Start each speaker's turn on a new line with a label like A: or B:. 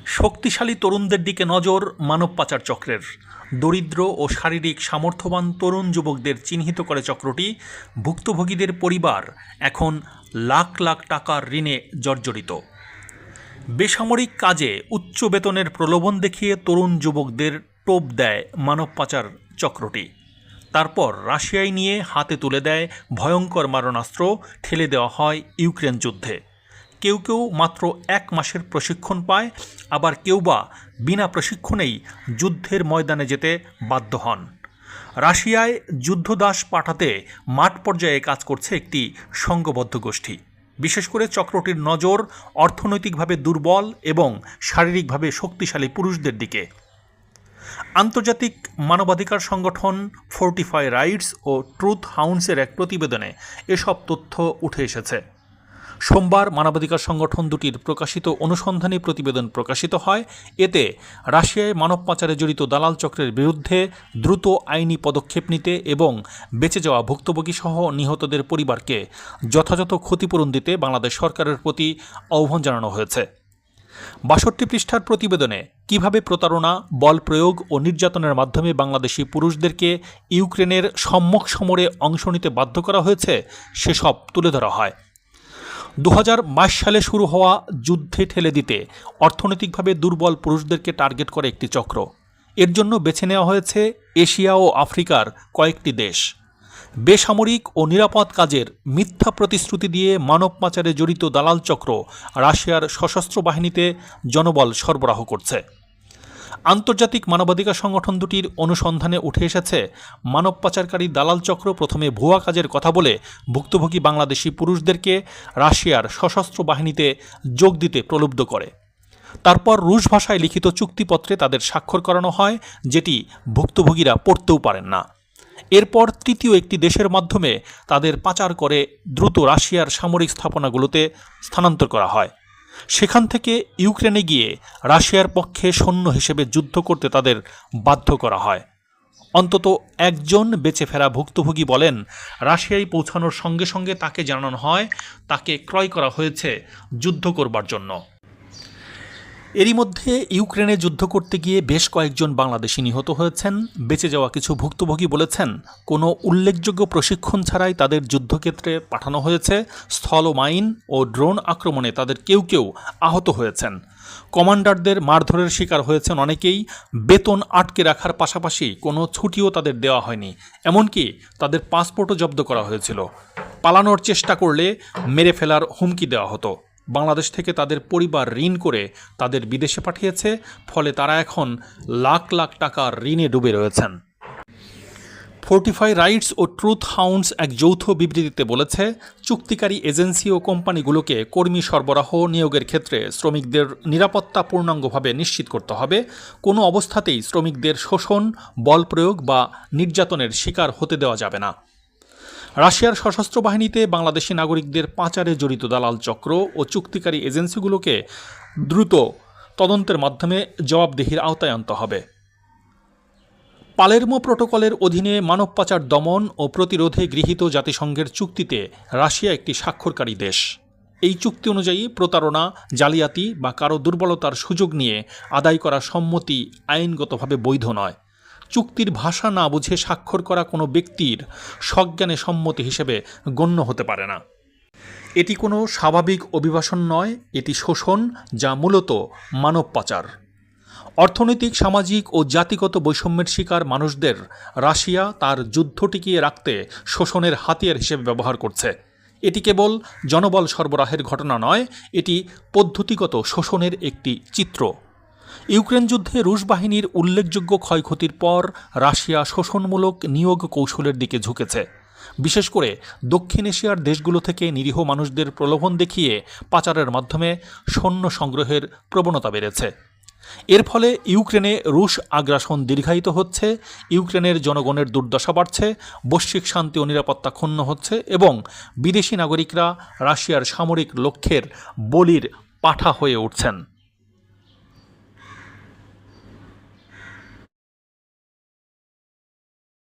A: শক্তিশালী তরুণদের দিকে নজর মানব পাচার চক্রের। দরিদ্র ও শারীরিক সামর্থ্যবান তরুণ যুবকদের চিহ্নিত করে চক্রটি। ভুক্তভোগীদের পরিবার এখন লাখ লাখ টাকার ঋণে জর্জরিত। বেসামরিক কাজে উচ্চ বেতনের প্রলোভন দেখিয়ে তরুণ যুবকদের টোপ দেয় মানব পাচার চক্রটি। তারপর রাশিয়ায় নিয়ে হাতে তুলে দেয় ভয়ঙ্কর মারণাস্ত্র, ঠেলে দেওয়া হয় ইউক্রেন যুদ্ধে। কেউ কেউ মাত্র 1 মাসের প্রশিক্ষণ পায়, আবার কেউ বা বিনা প্রশিক্ষণেই যুদ্ধের ময়দানে যেতে বাধ্য হন। রাশিয়ায় যুদ্ধদাস পাঠাতে মাঠ পর্যায়ে কাজ করছে একটি সংঘবদ্ধ গোষ্ঠী। বিশেষ করে চক্রটির নজর অর্থনৈতিকভাবে দুর্বল এবং শারীরিকভাবে শক্তিশালী পুরুষদের দিকে। আন্তর্জাতিক মানবাধিকার সংগঠন ফোর্টিফাই রাইটস ও ট্রুথ হাউন্ডসের এক প্রতিবেদনে এসব তথ্য উঠে এসেছে। সোমবার মানবাধিকার সংগঠন দুটির প্রকাশিত অনুসন্ধানী প্রতিবেদন প্রকাশিত হয়। এতে রাশিয়ায় মানব পাচারে জড়িত দালাল চক্রের বিরুদ্ধে দ্রুত আইনি পদক্ষেপ নিতে এবং বেঁচে যাওয়া ভুক্তভোগীসহ নিহতদের পরিবারকে যথাযথ ক্ষতিপূরণ দিতে বাংলাদেশ সরকারের প্রতি আহ্বান জানানো হয়েছে। ৬২ পৃষ্ঠার প্রতিবেদনে কিভাবে প্রতারণা, বল প্রয়োগ ও নির্যাতনের মাধ্যমে বাংলাদেশি পুরুষদেরকে ইউক্রেনের সম্মুখ সমরে অংশ নিতে বাধ্য করা হয়েছে সেসব তুলে ধরা হয়। ২০২২ সালে শুরু হওয়া যুদ্ধে ঠেলে দিতে অর্থনৈতিকভাবে দুর্বল পুরুষদেরকে টার্গেট করে একটি চক্র। এর জন্য বেছে নেওয়া হয়েছে এশিয়া ও আফ্রিকার কয়েকটি দেশ। বেসামরিক ও নিরাপদ কাজের মিথ্যা প্রতিশ্রুতি দিয়ে মানব পাচারে জড়িত দালাল চক্র রাশিয়ার সশস্ত্র বাহিনীতে জনবল সরবরাহ করছে। আন্তর্জাতিক মানবাধিকার সংগঠন দুটির অনুসন্ধানে উঠে এসেছে, মানব পাচারকারী দালাল চক্র প্রথমে ভুয়া কাজের কথা বলে ভুক্তভোগী বাংলাদেশি পুরুষদেরকে রাশিয়ার সশস্ত্র বাহিনীতে যোগ দিতে প্রলুব্ধ করে। তারপর রুশ ভাষায় লিখিত চুক্তিপত্রে তাদের স্বাক্ষর করানো হয়, যেটি ভুক্তভোগীরা পড়তেও পারেন না। এরপর তৃতীয় একটি দেশের মাধ্যমে তাদের পাচার করে দ্রুত রাশিয়ার সামরিক স্থাপনাগুলোতে স্থানান্তর করা হয়। সেখান থেকে ইউক্রেনে গিয়ে রাশিয়ার পক্ষে সৈন্য হিসেবে যুদ্ধ করতে তাদের বাধ্য করা হয়। অন্তত একজন বেঁচে ফেরা ভুক্তভোগী বলেন, রাশিয়ায় পৌঁছানোর সঙ্গে সঙ্গে তাকে জানানো হয় তাকে ক্রয় করা হয়েছে যুদ্ধ করবার জন্য। এরই মধ্যে ইউক্রেনে যুদ্ধ করতে গিয়ে বেশ কয়েকজন বাংলাদেশি নিহত হয়েছেন। বেঁচে যাওয়া কিছু ভুক্তভোগী বলেছেন, কোনো উল্লেখযোগ্য প্রশিক্ষণ ছাড়াই তাদের যুদ্ধক্ষেত্রে পাঠানো হয়েছে। স্থল মাইন ও ড্রোন আক্রমণে তাদের কেউ কেউ আহত হয়েছেন। কমান্ডারদের মারধরের শিকার হয়েছেন অনেকেই। বেতন আটকে রাখার পাশাপাশি কোনো ছুটিও তাদের দেওয়া হয়নি, এমনকি তাদের পাসপোর্টও জব্দ করা হয়েছিল। পালানোর চেষ্টা করলে মেরে ফেলার হুমকি দেওয়া হতো। বাংলাদেশ থেকে তাদের পরিবার ঋণ করে তাদের বিদেশে পাঠিয়েছে, ফলে তারা এখন লাখ লাখ টাকার ঋণে ডুবে রয়েছেন। ফোর্টিফাই রাইটস ও ট্রুথ হাউন্ডস এক যৌথ বিবৃতিতে বলেছে, চুক্তিকারী এজেন্সি ও কোম্পানিগুলোকে কর্মী সরবরাহ নিয়োগের ক্ষেত্রে শ্রমিকদের নিরাপত্তা পূর্ণাঙ্গভাবে নিশ্চিত করতে হবে। কোনো অবস্থাতেই শ্রমিকদের শোষণ, বল প্রয়োগ বা নির্যাতনের শিকার হতে দেওয়া যাবে না। রাশিয়ার সশস্ত্র বাহিনীতে বাংলাদেশি নাগরিকদের পাচারে জড়িত দালাল চক্র ও চুক্তিকারী এজেন্সিগুলোকে দ্রুত তদন্তের মাধ্যমে জবাবদিহির আওতায় আনতে হবে। পালেরমো প্রটোকলের অধীনে মানব পাচার দমন ও প্রতিরোধে গৃহীত জাতিসংঘের চুক্তিতে রাশিয়া একটি স্বাক্ষরকারী দেশ। এই চুক্তি অনুযায়ী প্রতারণা, জালিয়াতি বা কারো দুর্বলতার সুযোগ নিয়ে আদায় করা সম্মতি আইনগতভাবে বৈধ নয়। চুক্তির ভাষা না বুঝে স্বাক্ষর করা কোনো ব্যক্তির সজ্ঞানে সম্মতি হিসেবে গণ্য হতে পারে না। এটি কোনো স্বাভাবিক অভিবাসন নয়, এটি শোষণ, যা মূলত মানব পাচার। অর্থনৈতিক, সামাজিক ও জাতিগত বৈষম্যের শিকার মানুষদের রাশিয়া তার যুদ্ধ টিকিয়ে রাখতে শোষণের হাতিয়ার হিসেবে ব্যবহার করছে। এটি কেবল জনবল সরবরাহের ঘটনা নয়, এটি পদ্ধতিগত শোষণের একটি চিত্র। ইউক্রেন যুদ্ধে রুশ বাহিনীর উল্লেখযোগ্য ক্ষয়ক্ষতির পর রাশিয়া শোষণমূলক নিয়োগ কৌশলের দিকে ঝুঁকেছে। বিশেষ করে দক্ষিণ এশিয়ার দেশগুলো থেকে নিরীহ মানুষদের প্রলোভন দেখিয়ে পাচারের মাধ্যমে সৈন্য সংগ্রহের প্রবণতা বেড়েছে। এর ফলে ইউক্রেনে রুশ আগ্রাসন দীর্ঘায়িত হচ্ছে, ইউক্রেনের জনগণের দুর্দশা বাড়ছে, বৈশ্বিক শান্তি ও নিরাপত্তা ক্ষুণ্ণ হচ্ছে এবং বিদেশি নাগরিকরা রাশিয়ার সামরিক লক্ষ্যের বলির পাঠা হয়ে উঠছেন।